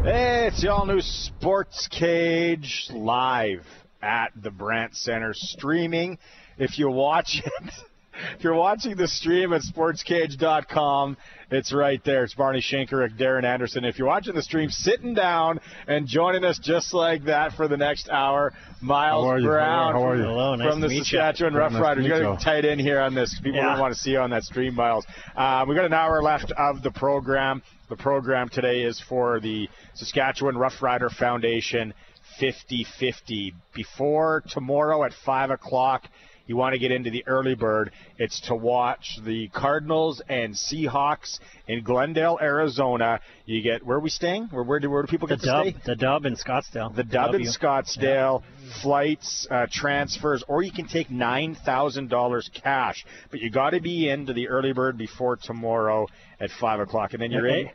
Hey, it's the all-new SportsCage live at the Brandt Center, streaming. If you watch it, if you're watching the stream at sportscage.com, it's right there. It's Barney Shynk, Darren Anderson. If you're watching the stream, sitting down and joining us just like that for the next hour, Miles Brown Hello, nice from the Saskatchewan Roughriders. You got to be tight in here on this. People don't want to see you on that stream, Miles. We got an hour left of the program. The program today is for the Saskatchewan Roughrider Foundation 50-50. Before tomorrow at 5 o'clock, you want to get into the early bird. It's to watch the Cardinals and Seahawks in Glendale, Arizona. You get, where are we staying? Where do people get to stay? The Dub in Scottsdale. The Dub in Scottsdale. Yeah. Flights, transfers, or you can take $9,000 cash. But you got to be into the early bird before tomorrow at 5 o'clock. And then you're in.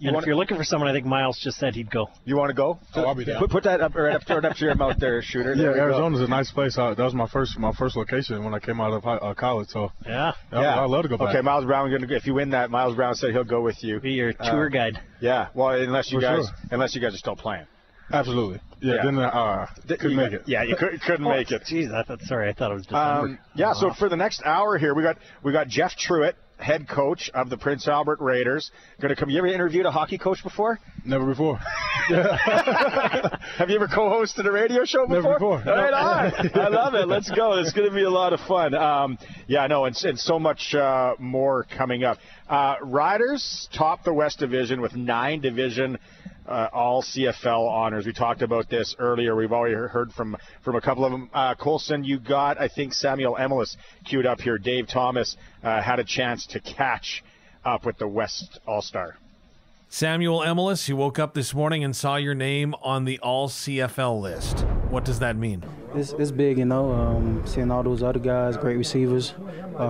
If you're looking for someone, I think Miles just said he'd go. You want to go? Oh, I'll be down. Put that up, right up to your mouth there, Shooter. Yeah, Arizona's a nice place. That was my first location when I came out of college. So I'd love to go back. Okay, Miles Brown, if you win that, Miles Brown said he'll go with you. Be your tour guide. Yeah, well, unless you guys are still playing. Absolutely. Yeah. Then couldn't make it. Yeah, you couldn't make it. Jeez, I thought it was December. So for the next hour here, we got Jeff Truitt, head coach of the Prince Albert Raiders, going to come. You ever interviewed a hockey coach before? Never before. Have you ever co-hosted a radio show before? Never before. Right on. I love it. Let's go. It's going to be a lot of fun. And so much more coming up. Riders top the West Division with 9 division all CFL honors. We talked about this earlier. We've already heard from a couple of them. Colson, you got, I think, Samuel Emelis queued up here. Dave Thomas had a chance to catch up with the West All-Star. Samuel Emelis, you woke up this morning and saw your name on the all CFL list. What does that mean? It's big, seeing all those other guys, great receivers,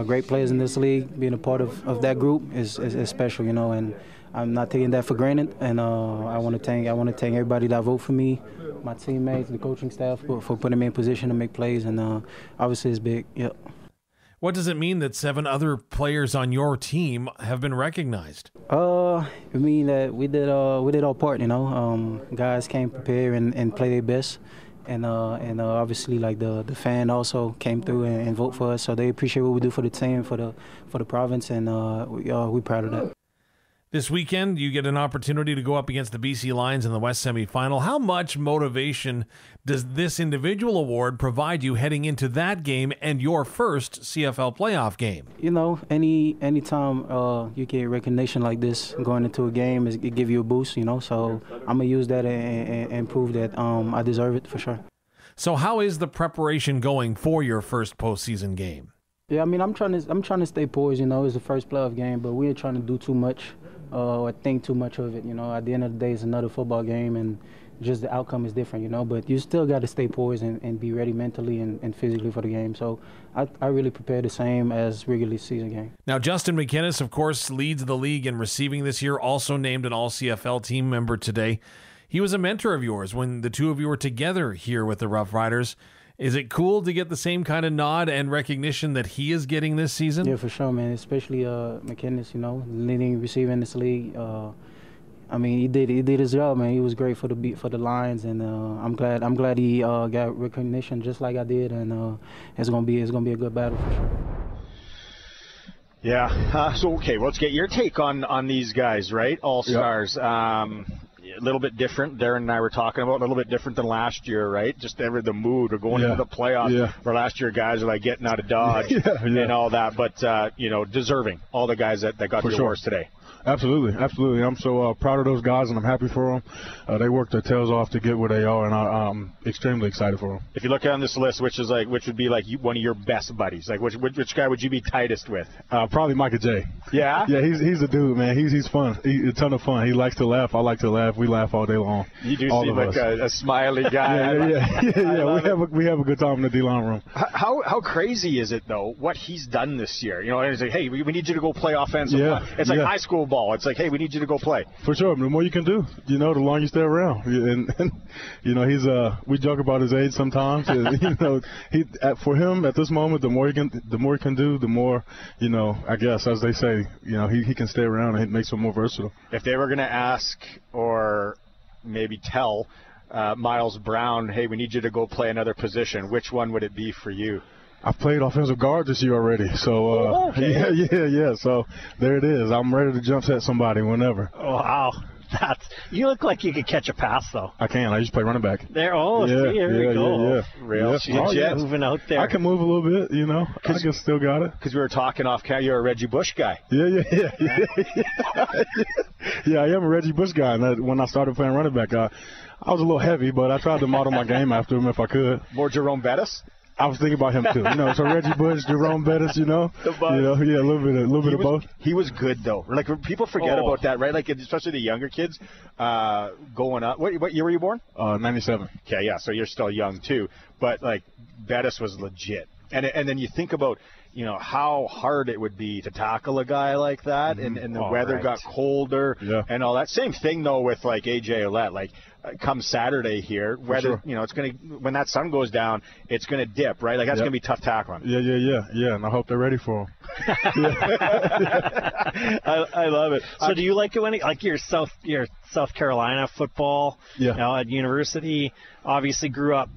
great players in this league. Being a part of that group is special, and I'm not taking that for granted. And I want to thank everybody that voted for me, my teammates, the coaching staff for putting me in position to make plays. And obviously, it's big. Yep. What does it mean that 7 other players on your team have been recognized? It means that we did our part. Guys came prepared and play their best. And obviously, like the fan also came through and vote for us, so they appreciate what we do for the team, for the province, and we're proud of that. This weekend, you get an opportunity to go up against the BC Lions in the West semifinal. How much motivation does this individual award provide you heading into that game and your first CFL playoff game? Anytime you get recognition like this going into a game, it gives you a boost. So I'm gonna use that and prove that I deserve it for sure. So how is the preparation going for your first postseason game? Yeah, I'm trying to stay poised. It's the first playoff game, but we ain't trying to do too much. Or think too much of it, At the end of the day, it's another football game, and just the outcome is different, But you still got to stay poised and be ready mentally and physically for the game. So I really prepare the same as regular season game. Now, Justin McInnes, of course, leads the league in receiving this year, also named an All-CFL team member today. He was a mentor of yours when the two of you were together here with the Roughriders. Is it cool to get the same kind of nod and recognition that he is getting this season? Yeah, for sure, man. Especially McInnes, leading receiver in this league. He did his job, man. He was great for the Lions, and I'm glad he got recognition just like I did, and it's gonna be a good battle for sure. Yeah. Let's get your take on these guys, right? All stars. Yep. A little bit different. Darren and I were talking about a little bit different than last year, right? Just the mood or going into the playoffs. Yeah. Where last year guys are like getting out of Dodge and all that, but deserving. All the guys that got the awards today. Absolutely. I'm so proud of those guys, and I'm happy for them. They worked their tails off to get where they are, and I'm extremely excited for them. If you look on this list, which would be like one of your best buddies, like which guy would you be tightest with? Probably Micah J. Yeah. Yeah, he's a dude, man. He's fun. He's a ton of fun. He likes to laugh. I like to laugh. We laugh all day long. You do seem like a smiley guy. Yeah. We have a good time in the D-line room. How crazy is it though? What he's done this year? It's like, hey, we need you to go play offensive. Yeah. It's like high school ball. It's like, hey, we need you to go play. For sure. The more you can do, the longer you stay around. And he's we joke about his age sometimes. For him at this moment, the more he can do, the more, I guess as they say, he can stay around and it makes him more versatile. If they were going to ask or maybe tell Miles Brown, hey, we need you to go play another position, which one would it be for you? I've played offensive guard this year already, so okay. yeah. So there it is. I'm ready to jump set somebody whenever. Wow. You look like you could catch a pass, though. I can. I used to play running back. There we go. Yeah. Real moving out there. I can move a little bit, I can still got it. Because we were talking off camera, you're a Reggie Bush guy. Yeah, I am a Reggie Bush guy. And when I started playing running back, I was a little heavy, but I tried to model my game after him if I could. More Jerome Bettis? I was thinking about him too. So Reggie Bush, Jerome Bettis, a little bit of both. He was good though. Like people forget about that, right? Like especially the younger kids going up. What year were you born? 97. Okay, yeah. So you're still young too. But like Bettis was legit. And then you think about how hard it would be to tackle a guy like that, and the weather got colder and all that. Same thing though with like AJ Ouellette. Like come Saturday here, weather, it's gonna when that sun goes down, it's gonna dip, right? Like that's gonna be tough tackling. Yeah. And I hope they're ready for him. I love it. So do you like it when your South Carolina football? Yeah. At university, obviously grew up.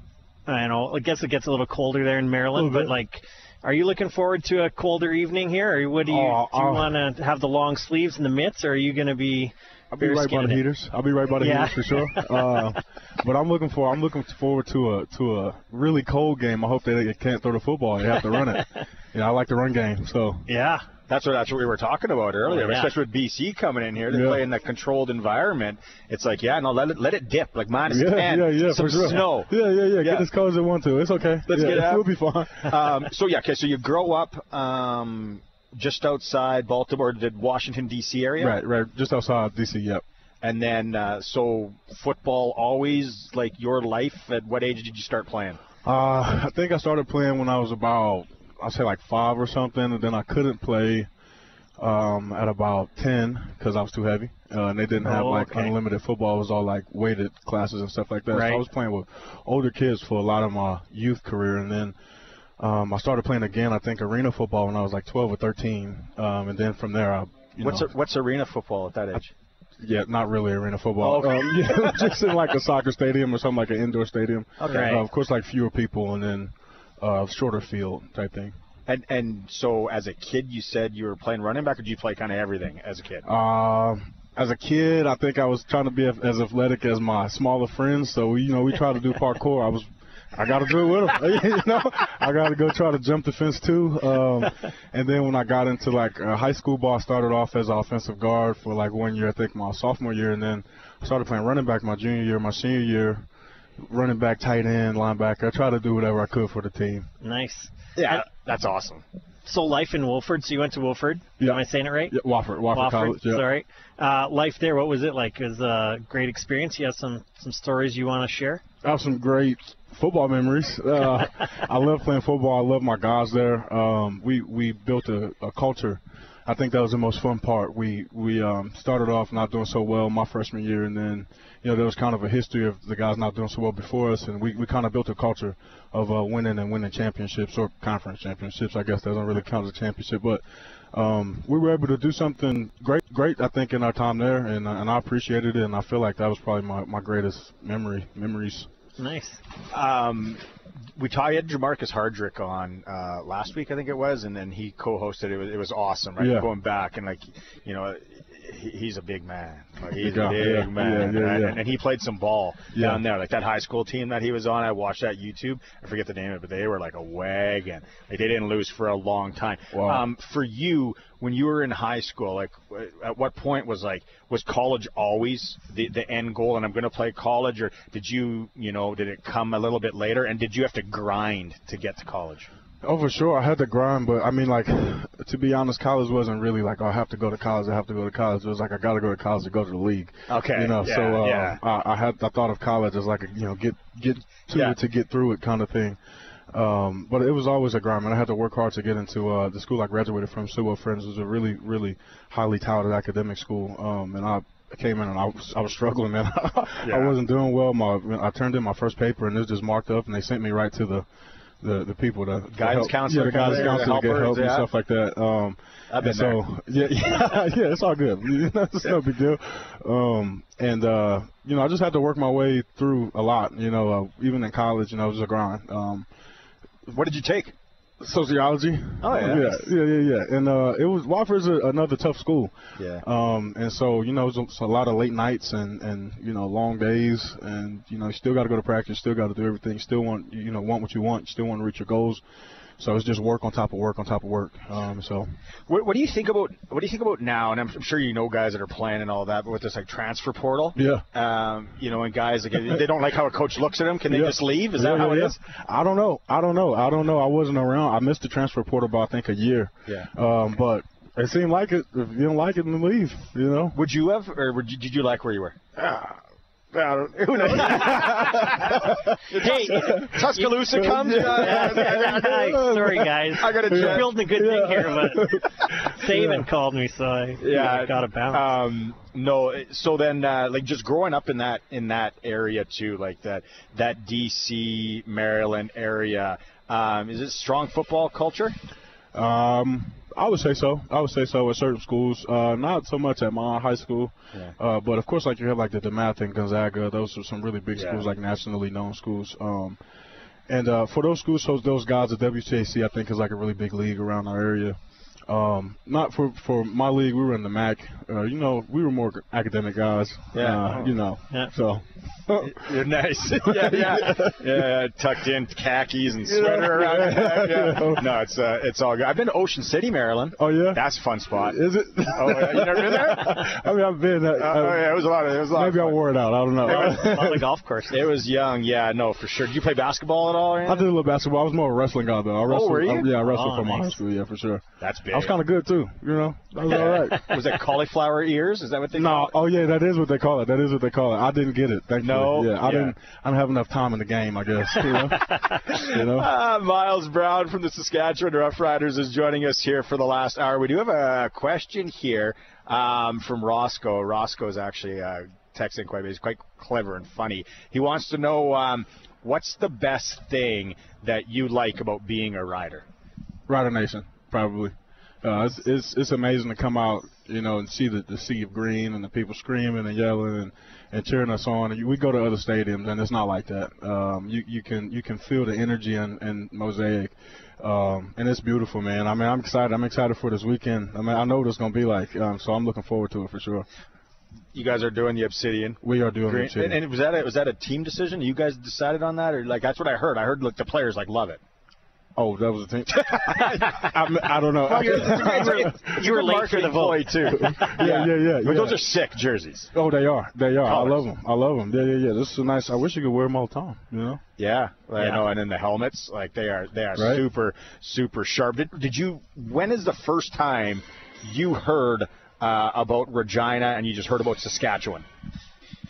I guess it gets a little colder there in Maryland, but like. Are you looking forward to a colder evening here, or what do you want to have the long sleeves and the mitts, or are you going to be? I'll be right by the heaters. I'll be right by the heaters for sure. But I'm looking forward to a really cold game. I hope they can't throw the football. They have to run it. I like the run game. So yeah. That's what we were talking about earlier, especially with BC coming in here. They play in that controlled environment. It's like, let it dip, like minus 10, some snow. Yeah. Get as cold as it want to. It's okay. Let's get out. We'll be fine. So you grow up just outside Baltimore, the Washington, D.C. area? Right, just outside D.C., yep. And then, so football always, like, your life? At what age did you start playing? I think I started playing when I was about, I'd say like 5 or something, and then I couldn't play at about 10 because I was too heavy. And they didn't have unlimited football. It was all like weighted classes and stuff like that. Right. So I was playing with older kids for a lot of my youth career, and then I started playing again, I think, arena football when I was like 12 or 13. And then from there, What's arena football at that age? Yeah, not really arena football. Just in like a soccer stadium or something, like an indoor stadium. Okay. Of course, like fewer people, and then shorter field type thing. And so as a kid, you said you were playing running back, or did you play kind of everything as a kid? As a kid, I think I was trying to be as athletic as my smaller friends. So we tried to do parkour. I got to do it with them. I got to go try to jump the fence too. And then when I got into like high school ball, I started off as an offensive guard for like 1 year, I think my sophomore year, and then I started playing running back my junior year, my senior year, running back, tight end, linebacker. I tried to do whatever I could for the team. Nice. Yeah, that's awesome. So life in Wolford. So you went to Wolford. Yeah. Am I saying it right? Yeah, Wofford College. Yeah. Sorry. Life there. What was it like? It was a great experience. You have some stories you want to share? I have some great football memories. I love playing football. I love my guys there. We built a culture. I think that was the most fun part. We started off not doing so well my freshman year, and then there was kind of a history of the guys not doing so well before us, and we kind of built a culture of winning championships or conference championships. I guess that doesn't really count as a championship, but we were able to do something great. I think in our time there, and I appreciated it, and I feel like that was probably my greatest memories. Nice. We had Jamarcus Hardrick on last week, I think it was, and then he co-hosted it. It was awesome, right? Yeah. Going back and he's a big man. He's a big man, right? Yeah. And he played some ball down there, like that high school team that he was on. I watched that YouTube. I forget the name of it, but they were like a wagon. Like they didn't lose for a long time. Wow. For you, when you were in high school, like at what point was college always the end goal? And I'm going to play college, or did did it come a little bit later? And did you have to grind to get to college? Oh, for sure. I had to grind, but I mean, like, to be honest, college wasn't really like, I have to go to college. It was like, I got to go to college to go to the league. Okay. I thought of college as like get to it to get through it kind of thing. But it was always a grind, and I had to work hard to get into the school I graduated from. Sewell Friends was a really, really highly touted academic school, and I came in and I was struggling, man. I wasn't doing well. I turned in my first paper, and it was just marked up, and they sent me right to the the people that guidance counselor, the guidance counselor to get help and stuff like that. I've been there. Yeah, it's all good. It's no big deal. I just had to work my way through a lot. Even in college, it was a grind. What did you take? Sociology. Oh yeah. And it was Wofford's another tough school. Yeah. And so it was a lot of late nights and long days, and you still got to go to practice, still got to do everything, still want what you want, still want to reach your goals. So it's just work on top of work on top of work. What do you think about now? And I'm sure guys that are playing and all that, but with this transfer portal. Yeah. And guys they don't like how a coach looks at them. Can they just leave? Is that how it is? I don't know. I wasn't around. I missed the transfer portal by I think a year. Yeah. But it seemed like it. If you don't like it, then leave. Would you have, or did you like where you were? Who knows? Hey, Tuscaloosa comes. Sorry, guys. You're building a good thing here, but Saban called me, so I got to bounce. No, so then, just growing up in that area too, like that D.C., Maryland area, is it strong football culture? I would say so. At certain schools, not so much at my high school, but of course, you have the DeMath and Gonzaga. Those are some really big schools, nationally known schools. And for those schools, those guys at WCAC, I think is a really big league around our area. Not for my league, we were in the MAC. We were more academic guys. So. You're nice. Yeah. Tucked in khakis and sweater around. No, it's all good. I've been to Ocean City, Maryland. Oh yeah, that's a fun spot. Is it? Oh, you never been there? I mean, I've been. It was a lot of. Maybe I wore it out. I don't know. On the golf course. It was young. Yeah, no, for sure. Did you play basketball at all? I did a little basketball. I was more a wrestling guy though. I wrestled. Were you? I wrestled for my high school. Yeah, for sure. That's big. I was kind of good too. That was all right. Was that cauliflower ears? Is that what they call it? Oh yeah, that is what they call it. I didn't get it. Thankfully. No. Yeah, I didn't have enough time in the game, I guess. Miles Brown from the Saskatchewan Roughriders is joining us here for the last hour. We do have a question here from Roscoe. Roscoe is actually texting quite a bit. He's quite clever and funny. He wants to know what's the best thing that you like about being a rider? Rider Nation, probably. It's amazing to come out, and see the sea of green and the people screaming and yelling and cheering us on. And we go to other stadiums and it's not like that. You can feel the energy in Mosaic, and it's beautiful, man. I mean, I'm excited. I'm excited for this weekend. I mean, I know what it's going to be like, so I'm looking forward to it for sure. You guys are doing the Obsidian. We are doing the Obsidian. And was that a team decision? You guys decided on that, or that's what I heard? I heard the players love it. Oh, that was a team. I don't know. Well, you were late for the volley too. Yeah. But those are sick jerseys. Oh, they are. Colors. I love them. Yeah. This is nice. I wish you could wear them all the time. Yeah, I know. And then the helmets, they are right? super, super sharp. When is the first time you heard about Regina and you just heard about Saskatchewan?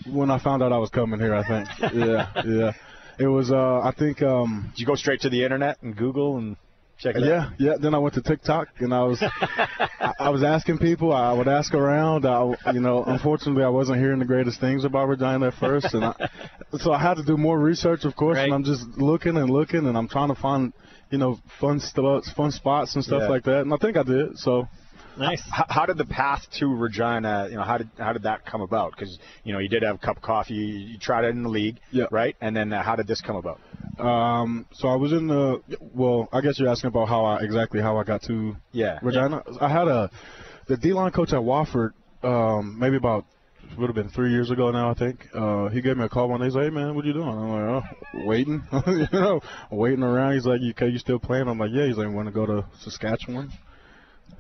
When I found out I was coming here, I think. Yeah. It was, I think. Did you go straight to the internet and Google and check it out? Yeah. Then I went to TikTok and I was asking people. I would ask around. Unfortunately, I wasn't hearing the greatest things about Regina at first, and so I had to do more research, of course. Right. And I'm just looking, and I'm trying to find, fun spots and stuff like that. And I think I did. So. Nice. How did the path to Regina, how did that come about? Because, you did have a cup of coffee. You tried it in the league, right? And then how did this come about? So I was in I guess you're asking about how I got to Regina. Yeah. I had the D-line coach at Wofford, maybe about, would have been 3 years ago now, I think. He gave me a call one day. He's like, "Hey, man, what you doing?" I'm like, "Oh, waiting." Waiting around. He's like, "You still playing?" I'm like, "Yeah." He's like, "Want to go to Saskatchewan?"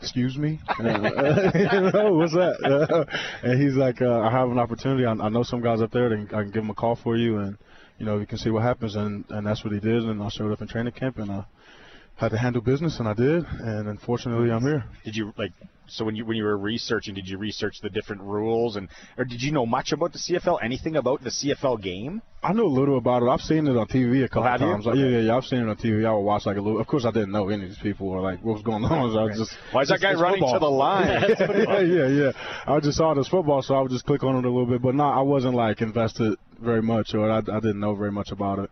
Excuse me? What's that? And he's like, I have an opportunity. I know some guys up there. I can give them a call for you, and, we can see what happens. And that's what he did. And I showed up in training camp, and I had to handle business, and I did. And unfortunately, I'm here. Did you, so when you were researching, did you research the different rules, or did you know much about the CFL? Anything about the CFL game? I know a little about it. I've seen it on TV a couple times. Yeah, I've seen it on TV. I would watch a little. Of course, I didn't know any of these people or what was going on. So I was just, why is that guy running football to the line? Yeah. I just saw this football, so I would just click on it a little bit. But no, I wasn't invested very much, or I didn't know very much about it.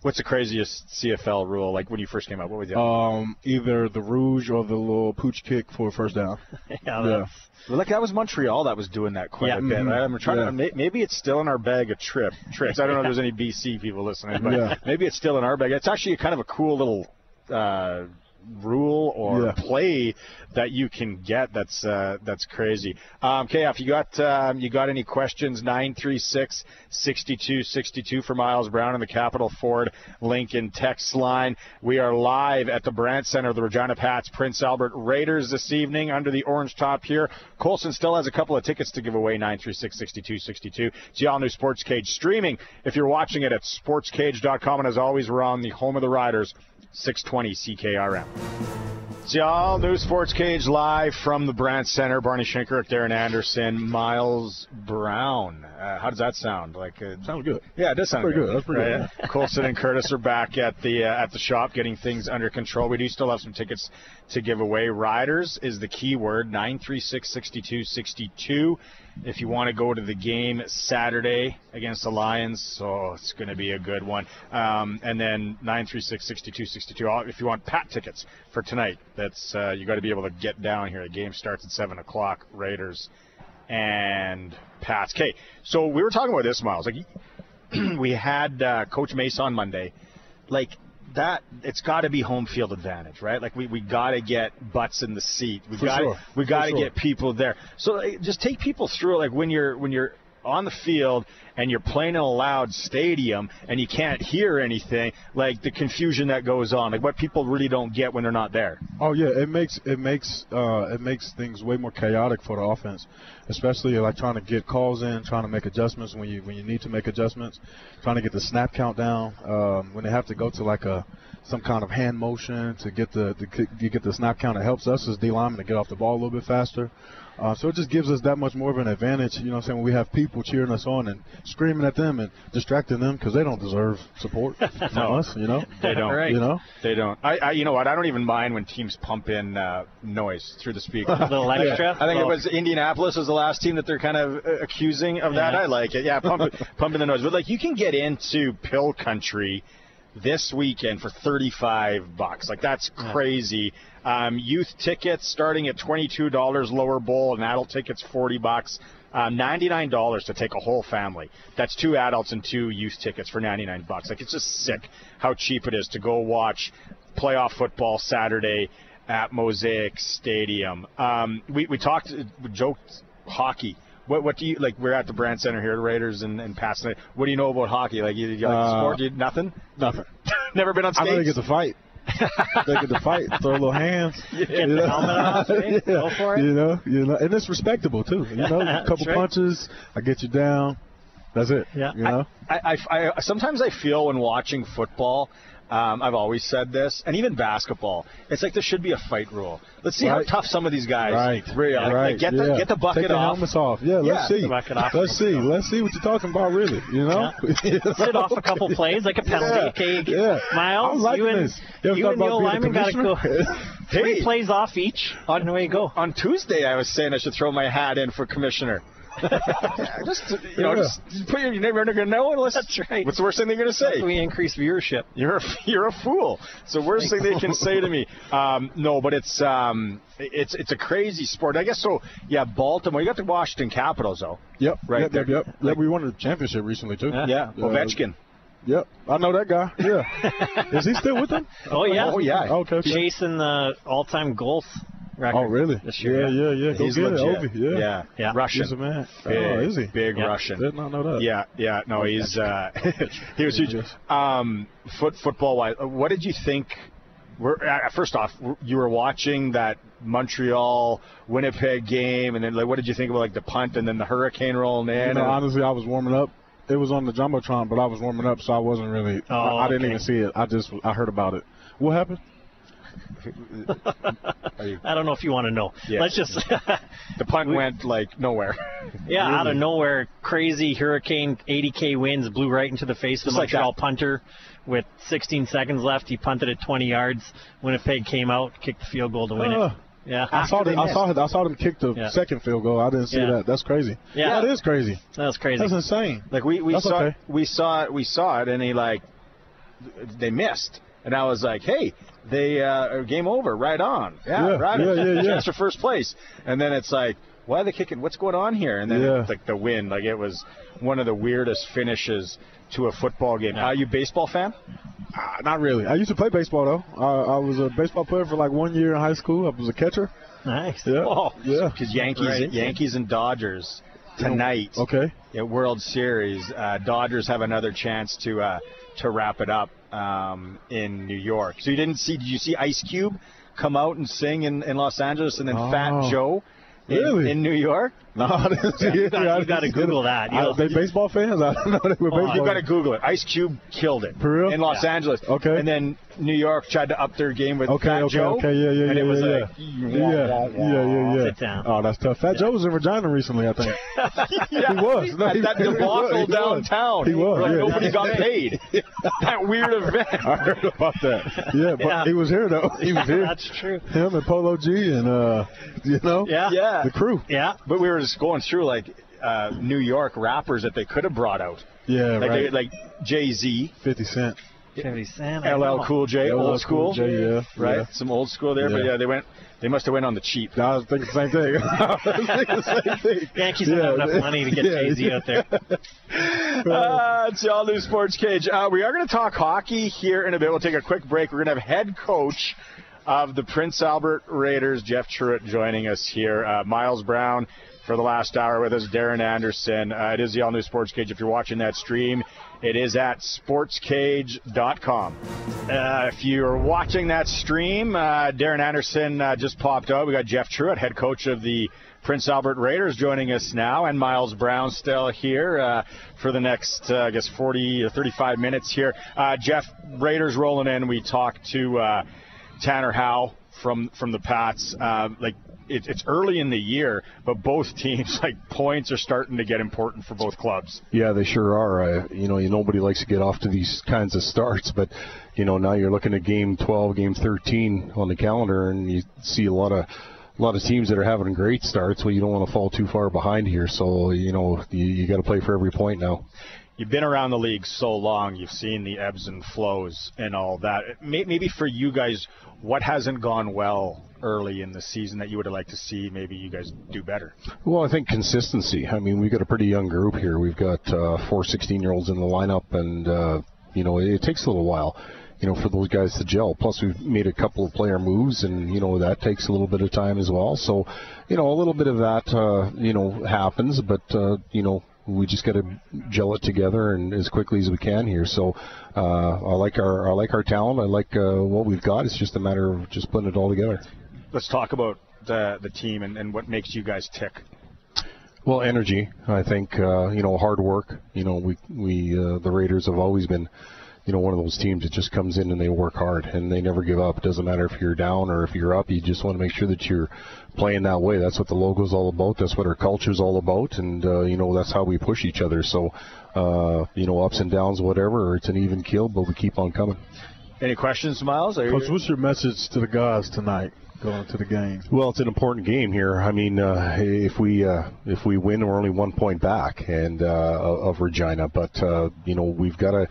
What's the craziest CFL rule? Like when you first came out, what was it? Either the rouge or the little pooch kick for a first down. Yeah. Like that was Montreal that was doing that quite a bit. Right? I'm trying to. Maybe it's still in our bag of tricks. I don't know if there's any BC people listening, but maybe it's still in our bag. It's actually kind of a cool little rule or play that you can get. That's crazy. KF, you got any questions? 936-6262 for Miles Brown in the Capital Ford Lincoln text line. We are live at the Brandt Center of the Regina Pats Prince Albert Raiders this evening under the orange top here. Colson still has a couple of tickets to give away. 936-6262. It's the all-new SportsCage streaming if you're watching it at sportscage.com. And as always, we're on the home of the Riders, 620 CKRM. It's the all-new SportsCage live from the Brandt Center. Barney Shynk, Darren Anderson, Miles Brown. How does that sound? Sounds good. Yeah, it does sound good. That's pretty good. Colson and Curtis are back at the shop getting things under control. We do still have some tickets to give away. Riders is the key word, 936-6262. If you want to go to the game Saturday against the Lions, it's going to be a good one. And then 936-6262. If you want Pat tickets for tonight, that's you got to be able to get down here. The game starts at 7 o'clock. Raiders and Pats. Okay, so we were talking about this, Miles. We had Coach Mace on Monday. That it's got to be home field advantage, right? We got to get butts in the seat. We got to get people there. So just take people through when you're on the field and you're playing in a loud stadium and you can't hear anything, the confusion that goes on, what people really don't get when they're not there. Oh yeah, it makes things way more chaotic for the offense, especially trying to get calls in, trying to make adjustments when you need to make adjustments, trying to get the snap count down, when they have to go to some kind of hand motion to get the snap count. It helps us as D linemen to get off the ball a little bit faster. So it just gives us that much more of an advantage, when we have people cheering us on and screaming at them and distracting them because they don't deserve support from us, They don't. Right. They don't. I you know what? I don't even mind when teams pump in noise through the speaker. A little extra. I think it was Indianapolis was the last team that they're kind of accusing of that. I like it. Yeah, pump in the noise. But you can get into Pill Country this weekend for $35. That's crazy. Youth tickets starting at $22 lower bowl, and adult tickets $40. $99 to take a whole family. That's 2 adults and 2 youth tickets for $99. It's just sick how cheap it is to go watch playoff football Saturday at Mosaic Stadium. We joked hockey. What do you We're at the Brandt Center here, the Raiders and Pats. What do you know about hockey? You like the sport? Nothing. Never been on stage? I know they get to fight. They get to fight, throw little hands. Get the helmet off, right? Go for it. And it's respectable too. A couple punches, I get you down. That's it. Yeah. I sometimes I feel when watching football. I've always said this, and even basketball. It's there should be a fight rule. Let's see how tough some of these guys really are. Get the bucket Take the off. Helmets off. Yeah, let's see. Let's see what you're talking about, really. Sit off a couple plays like a penalty. Miles, you and the old lineman got to go 3 plays off each. On the way you go. On Tuesday, I was saying I should throw my hat in for commissioner. Just put your name. You're gonna know. That's right. What's the worst thing they're gonna say? We increase viewership. You're a fool. It's the worst thing they can say to me. No, but it's a crazy sport. I guess so. Yeah, Baltimore. You got the Washington Capitals though. Yep. Right. Yep. We won the championship recently too. Yeah. Ovechkin. Yep, I know that guy. Yeah. Is he still with them? Oh yeah. Okay. Chasing the all-time goals record. Oh, really? This year. Yeah. Go He's get legit. it, Ovi. Yeah. Russian. He's a man. Is he? Big Russian. Did not know that. Yeah. No, he's he was huge. Football-wise, what did you think? First off, you were watching that Montreal-Winnipeg game, and then what did you think about the punt and then the hurricane rolling in? Honestly, I was warming up. It was on the Jumbotron, but I was warming up, so I wasn't really. I didn't even see it. I heard about it. What happened? I don't know if you want to know. Yeah. Let's just. The punt went nowhere. Yeah, really? Out of nowhere, crazy hurricane, 80K winds blew right into the face of the Montreal punter. With 16 seconds left, he punted it 20 yards. Winnipeg came out, kicked the field goal to win it. Yeah, I saw them kick the second field goal. I didn't see that. That's crazy. Yeah, that is crazy. That's crazy. That's insane. We saw it, and he they missed. And I was like, hey, they game over, right on. Yeah. Chance for first place. And then it's like, why are they kicking? What's going on here? And then it's like the win. Like, it was one of the weirdest finishes to a football game. Are you a baseball fan? Not really. I used to play baseball, though. I was a baseball player for like 1 year in high school. I was a catcher. Nice. Yeah. Oh, yeah. Because Yankees and Dodgers tonight. Okay. At World Series, Dodgers have another chance to wrap it up in New York. So did you see Ice Cube come out and sing in Los Angeles, and then Fat Joe in New York? No, you got to Google that. Are they baseball fans? I don't know. They were baseball. You got to Google it. Ice Cube killed it in Los Angeles. Okay. And then New York tried to up their game with Fat Joe. Okay, yeah. And it was yeah. Sit down. Oh, that's tough. Fat Joe was in Regina recently, I think. He was. That debacle downtown. He was. Nobody got paid. That weird event. I heard about that. Yeah, but he was here, though. He was here. That's true. Him and Polo G and, the crew. Yeah. But we were just going through, like, New York rappers that they could have brought out. Yeah, right. Like Jay-Z. 50 Cent. 50 Cent. LL Cool J, old school. Cool J, yeah. Right? Yeah. Some old school there, but they must have went on the cheap. I was thinking the same thing. Yankees don't have enough money to get Jay-Z out there. It's the all-new Sports Cage. We are going to talk hockey here in a bit. We'll take a quick break. We're going to have head coach of the Prince Albert Raiders, Jeff Truitt, joining us here. Miles Brown for the last hour with us, Darren Anderson. It is the all-new Sports Cage. If you're watching that stream, it is at sportscage.com. If you're watching that stream, Darren Anderson just popped out. We got Jeff Truitt, head coach of the Prince Albert Raiders, joining us now, and Miles Brown still here for the next, 40 or 35 minutes here. Jeff, Raiders rolling in. We talked to Tanner Howe from the Pats. It's early in the year, but both teams, points are starting to get important for both clubs. Yeah, they sure are. Nobody likes to get off to these kinds of starts, but now you're looking at game 12, game 13 on the calendar, and you see a lot of teams that are having great starts. Well, you don't want to fall too far behind here, so you got to play for every point now. You've been around the league so long, you've seen the ebbs and flows and all that. Maybe for you guys, what hasn't gone well early in the season that you would have liked to see maybe you guys do better? Well, I think consistency. I mean, we've got a pretty young group here. We've got 4 16-year-olds in the lineup, and, it takes a little while, for those guys to gel. Plus, we've made a couple of player moves, and, that takes a little bit of time as well. So, a little bit of that, happens, but, we just got to gel it together and as quickly as we can here. So I like our talent. I like what we've got. It's just a matter of just putting it all together. Let's talk about the team and what makes you guys tick. Well, energy. I think hard work. We the Raiders have always been one of those teams that just comes in and they work hard and they never give up. It doesn't matter if you're down or if you're up. You just want to make sure that you're playing that way. That's what the logo's all about. That's what our culture's all about. And, that's how we push each other. So, ups and downs, whatever, it's an even keel, but we keep on coming. Any questions, Miles? Coach, what's your message to the guys tonight going to the game? Well, it's an important game here. I mean, if we win, we're only 1 point back and of Regina. But, we've got to...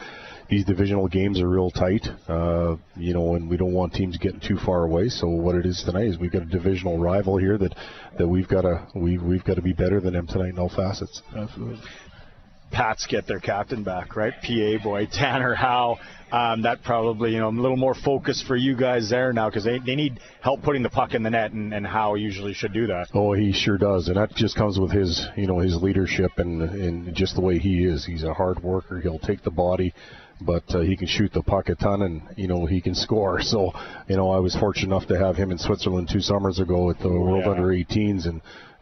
These divisional games are real tight, and we don't want teams getting too far away. So what it is tonight is we've got a divisional rival here that we've got to be better than them tonight in all facets. Absolutely. Pats get their captain back, right? PA boy Tanner Howe. That probably a little more focus for you guys there now because they need help putting the puck in the net, and Howe usually should do that. Oh, he sure does, and that just comes with his his leadership and just the way he is. He's a hard worker. He'll take the body. But he can shoot the puck a ton, and he can score. So I was fortunate enough to have him in Switzerland 2 summers ago at the World Under-18s,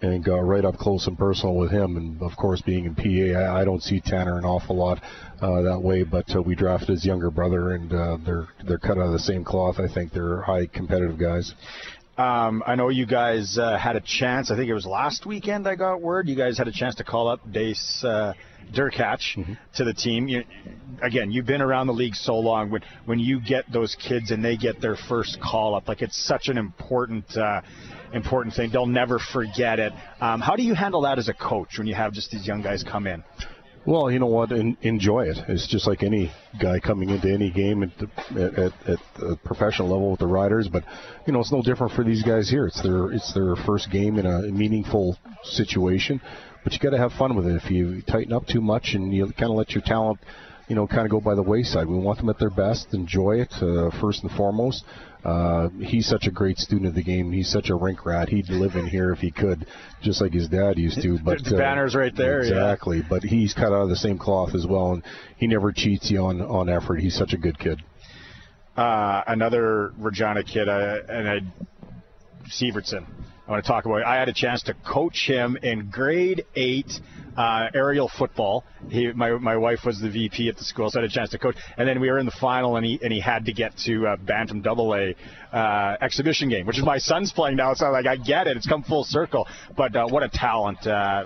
and got right up close and personal with him. And of course, being in PA, I don't see Tanner an awful lot that way. But we drafted his younger brother, and they're cut out of the same cloth. I think they're high competitive guys. I know you guys had a chance. I think it was last weekend I got word. You guys had a chance to call up Dace Derkach to the team. You've been around the league so long. When you get those kids and they get their first call up, it's such an important thing. They'll never forget it. How do you handle that as a coach when you have just these young guys come in? Well, you know what? Enjoy it. It's just like any guy coming into any game at the professional level with the Riders. But you know, it's no different for these guys here. It's their first game in a meaningful situation. But you got to have fun with it. If you tighten up too much and you kind of let your talent, you know, kind of go by the wayside, we want them at their best. Enjoy it first and foremost. He's such a great student of the game. He's such a rink rat. He'd live in here if he could, just like his dad used to. But the banner's right there. Exactly. Yeah. But he's cut out of the same cloth as well, and he never cheats you on effort. He's such a good kid. Another Regina kid, Sievertson. I want to talk about. I had a chance to coach him in grade 8 aerial football. My wife was the VP at the school, so I had a chance to coach. And then we were in the final, and he had to get to Bantam AA exhibition game, which is my son's playing now. So like I get it, it's come full circle. But what a talent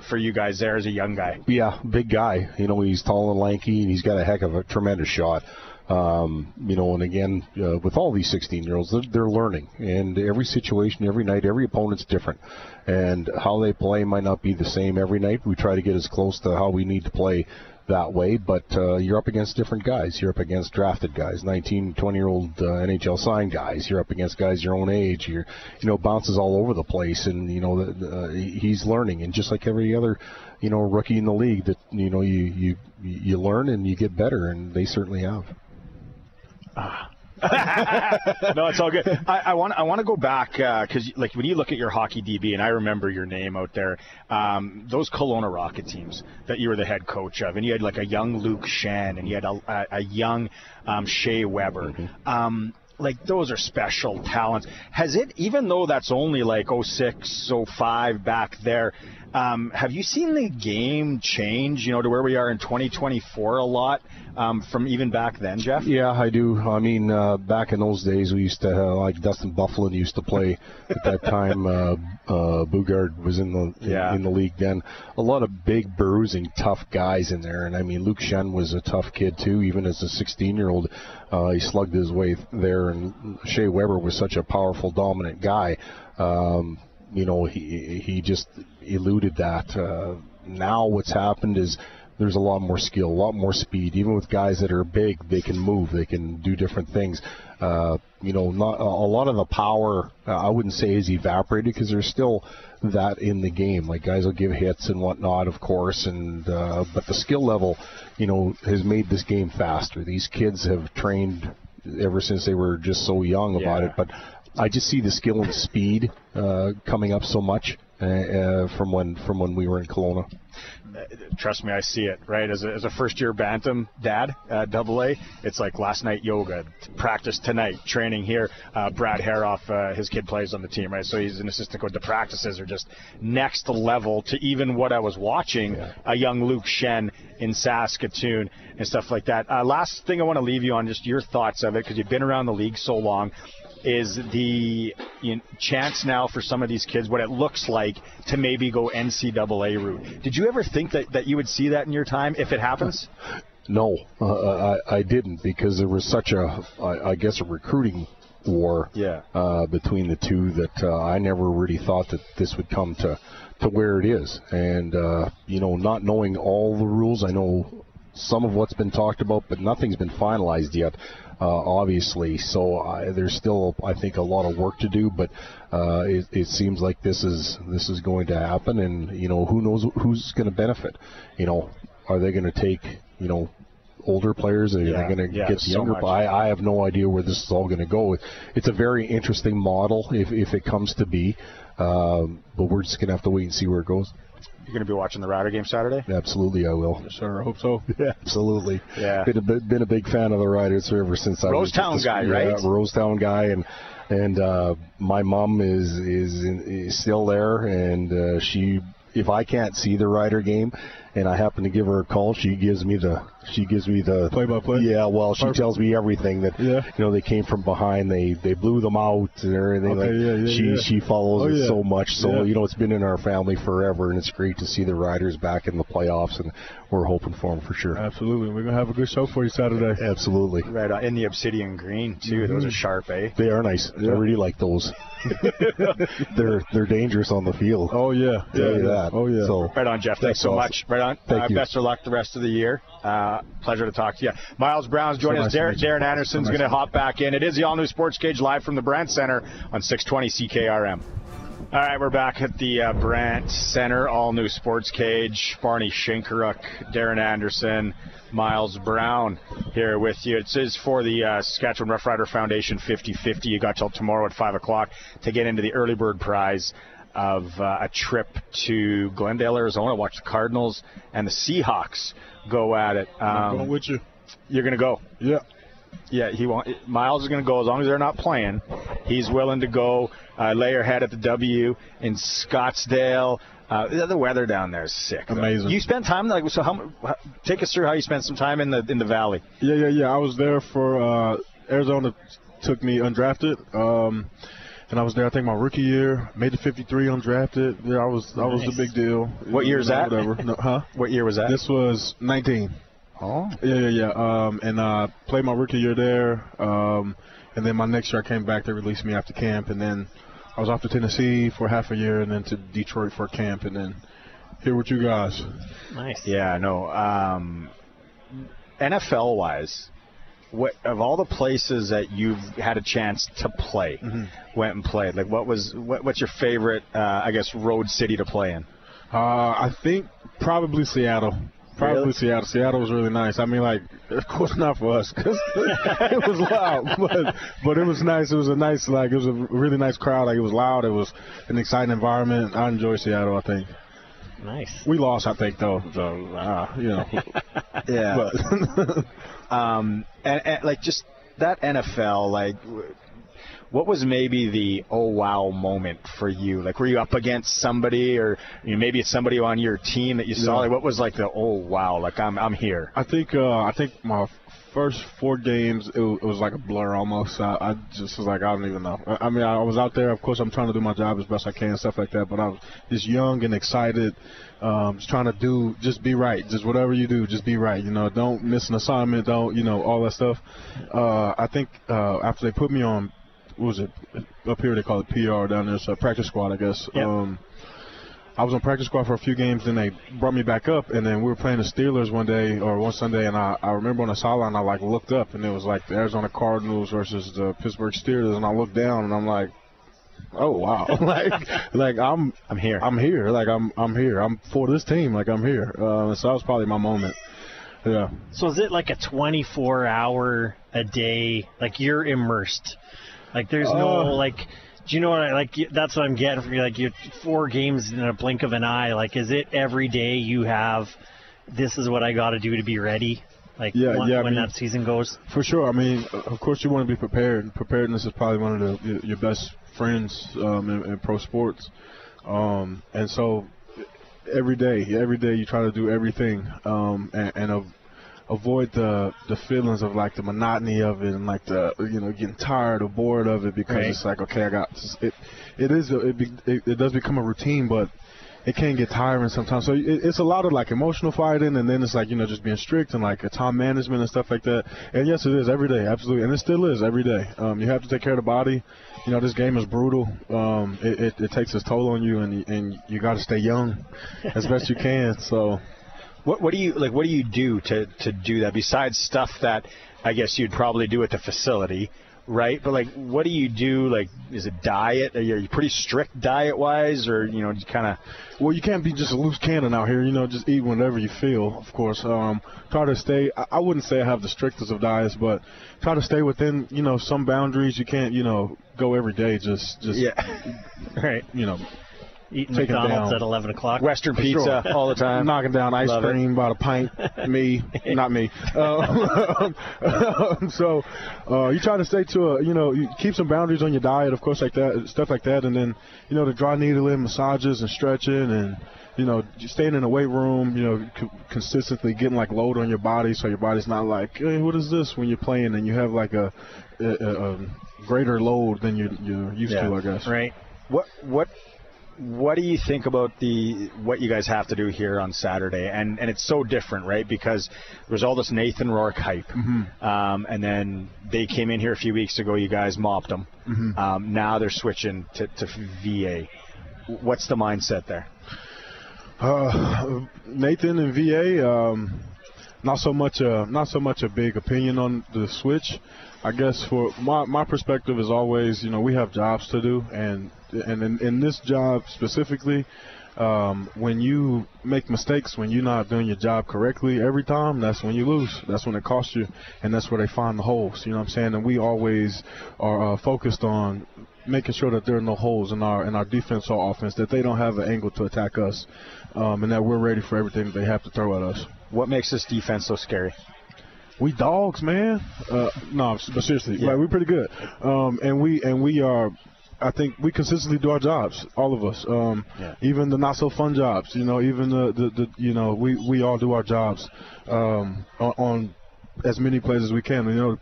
for you guys there as a young guy. Yeah, big guy. You know, he's tall and lanky, and he's got a heck of a tremendous shot. You know, and again, with all these 16-year-olds, they're learning. And every situation, every night, every opponent's different. And how they play might not be the same every night. We try to get as close to how we need to play that way. But you're up against different guys. You're up against drafted guys, 19, 20-year-old NHL signed guys. You're up against guys your own age. You know, bounces all over the place. And, you know, he's learning. And just like every other, you know, rookie in the league, that, you know, you learn and you get better. And they certainly have. No, it's all good. I want to go back because like when you look at your hockey DB, and I remember your name out there, those Kelowna Rocket teams that you were the head coach of, and you had like a young Luke Shen, and you had a young Shea Weber. Mm-hmm. Like those are special talents. Has it, even though that's only like 06, 05 back there, have you seen the game change, you know, to where we are in 2024 a lot from even back then, Jeff? Yeah, I do. I mean, back in those days, we used to have, like Dustin Bufflin used to play at that time. Bugard was in the league then. A lot of big, bruising, tough guys in there. And I mean, Luke Shen was a tough kid too, even as a 16-year-old. He slugged his way there. And Shea Weber was such a powerful, dominant guy. You know, he just eluded that. Now what's happened is there's a lot more skill, a lot more speed. Even with guys that are big, they can move, they can do different things. You know, not a lot of the power, I wouldn't say is evaporated, because there's still that in the game. Like guys will give hits and whatnot, of course, and but the skill level, you know, has made this game faster. These kids have trained ever since they were just so young about it, but I just see the skill and speed coming up so much from when we were in Kelowna. Trust me, I see it, right? As a first-year Bantam dad, AA, it's like last night yoga, practice tonight, training here. Brad Haroff, his kid plays on the team, right? So he's an assistant coach. The practices are just next level to even what I was watching, a young Luke Shen in Saskatoon and stuff like that. Last thing I want to leave you on, just your thoughts of it, because you've been around the league so long, is the chance now for some of these kids, what it looks like to maybe go NCAA route. Did you ever think that you would see that in your time if it happens? No, I didn't, because there was such I guess a recruiting war between the two that I never really thought that this would come to where it is. And, you know, not knowing all the rules, I know some of what's been talked about, but nothing's been finalized yet. Obviously, so there's still, I think, a lot of work to do, but it seems like this is going to happen, and you know, who knows who's going to benefit? You know, are they going to take, you know, older players? Are they going to get the younger? So I have no idea where this is all going to go. It's a very interesting model if it comes to be, but we're just going to have to wait and see where it goes. You're going to be watching the Rider game Saturday? Absolutely, I will. Yes, sir. I hope so. Yeah, absolutely. Yeah. Been a big fan of the Riders ever since I was Rosetown guy, right? Yeah, Rosetown guy, and my mom is still there, and if I can't see the Rider game, and I happen to give her a call, she gives me the play-by-play. Yeah, well, she tells me everything that you know, they came from behind, they blew them out and everything. She follows it so much, so you know, it's been in our family forever, and it's great to see the Riders back in the playoffs, and we're hoping for them for sure. Absolutely, we're gonna have a good show for you Saturday. Absolutely. Right in the obsidian green too. Those are sharp, eh? They are nice. I really like those. They're dangerous on the field. Oh yeah, Tell you that. Oh yeah. So, right on, Jeff. Thanks so much. Right on. Thank you. Best of luck the rest of the year. Pleasure to talk to you. Miles Brown's joining us. Darren Anderson's going to hop back in. It is the all-new SportsCage live from the Brandt Center on 620 CKRM. All right, we're back at the Brandt Center, all-new SportsCage. Barney Shynk, Darren Anderson, Miles Brown here with you. It is for the Saskatchewan Roughrider Foundation 50-50. You got till tomorrow at 5 o'clock to get into the early bird prize of a trip to Glendale, Arizona. Watch the Cardinals and the Seahawks go at it. I'm going with you. You're going to go? Yeah. Yeah, Miles is going to go as long as they're not playing. He's willing to go lay your head at the W in Scottsdale. The weather down there is sick. Amazing. You spent time take us through how you spent some time in the valley. Yeah. I was there for Arizona. Took me undrafted. And I was there, I think, my rookie year. Made the 53 undrafted. Yeah, I was the big deal. What year is that? Whatever. No, huh? What year was that? This was 19. Oh. Yeah. And I played my rookie year there. And then my next year I came back. They released me after camp. And then I was off to Tennessee for half a year and then to Detroit for camp. And then here with you guys. Nice. Yeah, no. NFL-wise, what of all the places that you've had a chance to play, went and played, like what's your favorite, I guess, road city to play in? I think probably Seattle. Probably Seattle. Seattle was really nice. I mean, like, of course not for us because it was loud, but it was nice. It was it was a really nice crowd. Like, it was loud. It was an exciting environment. I enjoy Seattle, I think. Nice. We lost, I think, though. So, yeah. But and like just that NFL, like, what was maybe the oh wow moment for you? Like, were you up against somebody, or maybe it's somebody on your team that you saw? Like, what was like the oh wow? Like, I'm here. I think my first 4 games it was like a blur almost. I just was like, I don't even know. I mean, I was out there. Of course, I'm trying to do my job as best I can, stuff like that. But I was just young and excited, just trying to just be right. Just whatever you do, just be right. Don't miss an assignment. Don't all that stuff. I think after they put me on. What was it? Up here they call it PR, down there it's a practice squad, I guess. Yep. I was on practice squad for a few games, then they brought me back up, and then we were playing the Steelers one Sunday, and I remember on the sideline I looked up, and it was like the Arizona Cardinals versus the Pittsburgh Steelers, and I looked down, and I'm like, oh wow, like I'm here. I'm here. Like I'm here. I'm for this team. Like I'm here. So that was probably my moment. Yeah. So is it like a 24-hour a day? Like you're immersed. Like there's no do you know what that's what I'm getting from you. Like you're 4 games in a blink of an eye. Like is it every day you have? This is what I got to do to be ready. Like when that season goes. For sure. I mean, of course you want to be prepared. Preparedness is probably one of your best friends in pro sports. And so every day you try to do everything and avoid the feelings of like the monotony of it and like the getting tired or bored of it because it's like, okay, I got it. It does become a routine, but it can get tiring sometimes. So it's a lot of like emotional fighting, and then it's like just being strict and like a time management and stuff like that. And yes, it is every day, absolutely, and it still is every day. You have to take care of the body. This game is brutal. It takes its toll on you, and you got to stay young as best you can. So. What do you do to do that besides stuff that I guess you'd probably do at the facility, right? But like, what do you do? Like, is it diet? Are you pretty strict diet-wise, or just kind of? Well, you can't be just a loose cannon out here. Just eat whenever you feel. Of course, try to stay. I wouldn't say I have the strictest of diets, but try to stay within some boundaries. You can't go every day. Just right. Eating Take McDonald's at 11 o'clock. Western pizza all the time. Knocking down ice cream about a pint. Me. Not me. So you try to stay to you keep some boundaries on your diet, of course, like that, stuff like that. And then, the dry needling, massages and stretching and, staying in the weight room, consistently getting like load on your body so your body's not like, hey, what is this when you're playing and you have like a greater load than you're used to, I guess. Right. What do you think about what you guys have to do here on Saturday? And it's so different, right? Because there's all this Nathan Rourke hype. And then they came in here a few weeks ago. You guys mopped them. Now they're switching to VA. What's the mindset there? Nathan and VA, not so much a big opinion on the switch. I guess for my perspective is always, we have jobs to do, and in this job specifically, when you make mistakes, when you're not doing your job correctly every time, that's when you lose. That's when it costs you, and that's where they find the holes. You know what I'm saying? And we always are focused on making sure that there are no holes in our defense or offense, that they don't have an angle to attack us, and that we're ready for everything that they have to throw at us. What makes this defense so scary? We dogs, man. No, but seriously, like, we're pretty good, and we are. I think we consistently do our jobs, all of us. Even the not so fun jobs, even the we all do our jobs on as many plays as we can.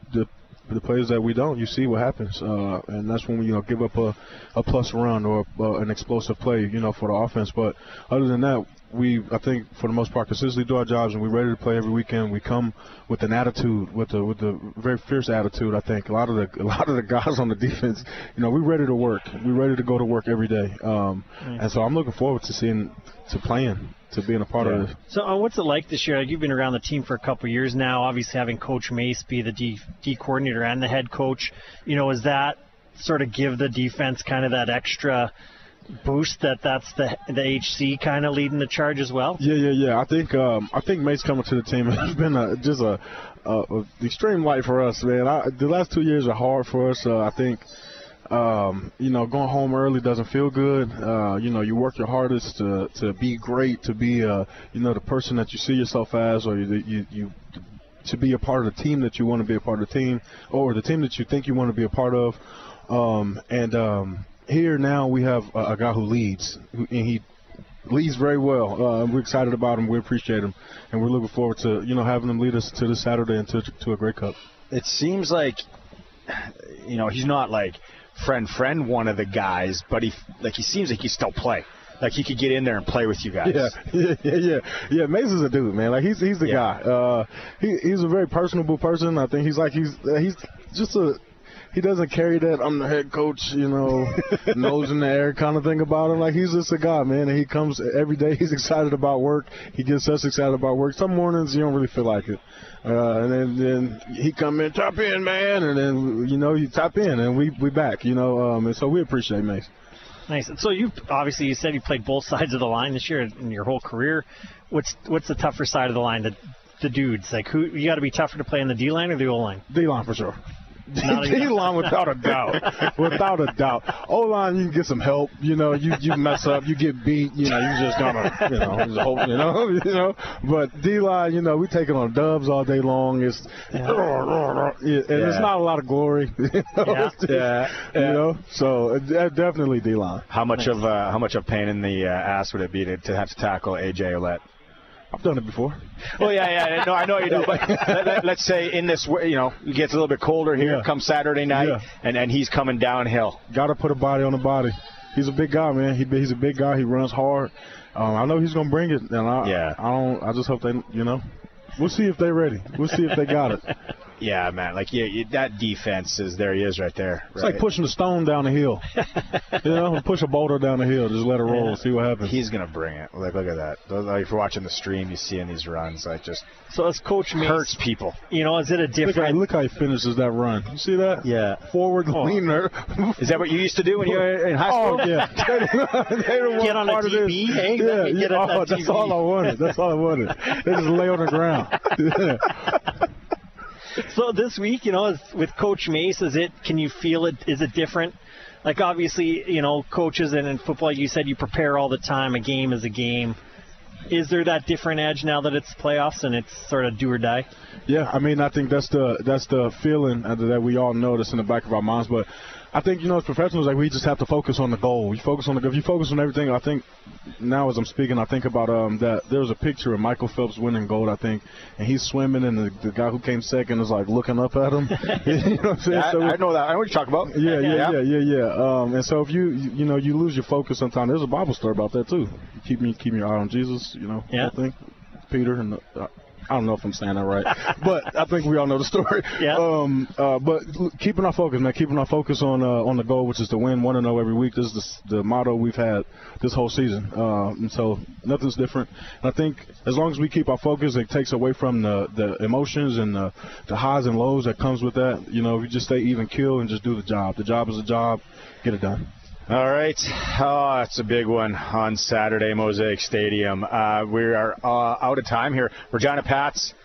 The plays that we don't, you see what happens, and that's when we give up a plus run or an explosive play, for the offense. But other than that, I think for the most part consistently do our jobs, and we're ready to play every weekend. We come with an attitude, with a very fierce attitude. I think a lot of the guys on the defense, we're ready to work. We're ready to go to work every day, and so I'm looking forward to playing. To being a part of this. So what's it like this year? Like, you've been around the team for a couple of years now, obviously having Coach Mace be the D coordinator and the head coach. Is that sort of give the defense kind of that extra boost that's the HC kind of leading the charge as well? Yeah. I think Mace coming to the team has been just a extreme light for us, man. The last 2 years are hard for us. I think going home early doesn't feel good. You work your hardest to be great, to be the person that you see yourself as, or you to be a part of the team that you want to be a part of the team, or the team that you think you want to be a part of. Here now we have a guy who leads, and he leads very well. We're excited about him. We appreciate him, and we're looking forward to having him lead us to this Saturday and to a Grey Cup. It seems like he's not like friend one of the guys, but he seems like he still play. Like he could get in there and play with you guys. Yeah. Mace is a dude, man. Like he's the guy. He's a very personable person. I think he's just he doesn't carry that I'm the head coach, nose in the air kind of thing about him. Like, he's just a guy, man, and he comes every day. He's excited about work. He gets us excited about work. Some mornings you don't really feel like it. And then he come in, tap in, man, and then, you tap in, and we back, and so we appreciate Mace. Nice. So you said you played both sides of the line this year in your whole career. What's the tougher side of the line? The dudes, like, who you got to be tougher to play in the D line or the O line? D line for sure. D-line without a doubt. O-line, you can get some help. You mess up, you get beat. You just gotta, just hope. But D-line, we take it on dubs all day long. It's it's not a lot of glory. So definitely D-line. How much of pain in the ass would it be to have to tackle AJ Ouellette? I've done it before. Well, yeah. No, I know you do. But let's say in this, it gets a little bit colder here. Come Saturday night, and he's coming downhill. Got to put a body on the body. He's a big guy, man. He's a big guy. He runs hard. I know he's gonna bring it, and I just hope they, we'll see if they're ready. We'll see if they got it. Yeah, man. Like, that defense is there. He is right there. It's like pushing a stone down the hill. Push a boulder down the hill. Just let it roll and see what happens. He's gonna bring it. Like, look at that. Like, if you're watching the stream, you see in these runs, like, just so as Coach Mace hurts people. Is it a different? Look how he finishes that run. You see that? Yeah. Forward leaner. Is that what you used to do when you were in high school? Oh yeah. They get on a TV. Yeah. That's all I wanted. They just lay on the ground. So this week, with Coach Mace, can you feel it? Is it different? Like, obviously, coaches and in football, you said you prepare all the time. A game is a game. Is there that different edge now that it's playoffs and it's sort of do or die? Yeah, I think that's the feeling that we all know that's in the back of our minds. But I think, as professionals, like, we just have to focus on the goal. If you focus on everything, I think now as I'm speaking, I think about that there was a picture of Michael Phelps winning gold, I think, and he's swimming, and the guy who came second is, like, looking up at him. You know what I'm saying? Yeah, I know that. I know what you're talking about. Yeah. And so if you lose your focus sometimes, there's a Bible story about that, too. Keep your eye on Jesus, that thing. Peter and I don't know if I'm saying that right, but I think we all know the story. Yeah. But keeping our focus, man, keeping our focus on the goal, which is to win 1-0 every week. This is the motto we've had this whole season. And so nothing's different. And I think as long as we keep our focus, it takes away from the emotions and the highs and lows that comes with that. You know, we just stay even keel and just do the job. The job is a job. Get it done. All right. Oh, it's a big one on Saturday, Mosaic Stadium. We are out of time here. Regina Pats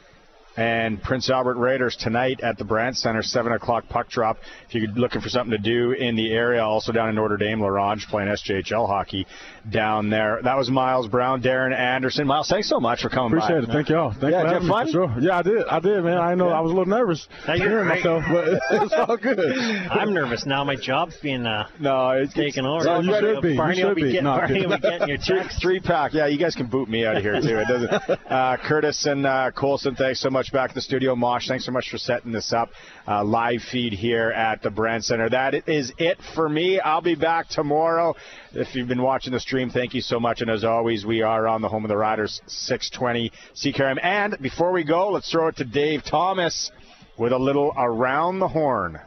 and Prince Albert Raiders tonight at the Brandt Center, 7 o'clock puck drop. If you're looking for something to do in the area, also down in Notre Dame, Larange playing SJHL hockey down there. That was Miles Brown, Darren Anderson. Miles, thanks so much for coming by. Appreciate it. Thank y'all. Thanks for having me. Sure. Yeah, I did, man. I know I was a little nervous hearing myself, but it's all good. I'm nervous now. My job's being taken over. No, you should be. Barney will be getting your checks. 3-pack. Yeah, you guys can boot me out of here, too. It doesn't. Curtis and Colson, thanks so much. Back at the studio. Mosh, thanks so much for setting this up. Live feed here at the Brandt Center. That is it for me. I'll be back tomorrow. If you've been watching the stream, thank you so much. And as always, we are on the home of the Riders, 620 CKRM. And before we go, let's throw it to Dave Thomas with a little Around the Horn.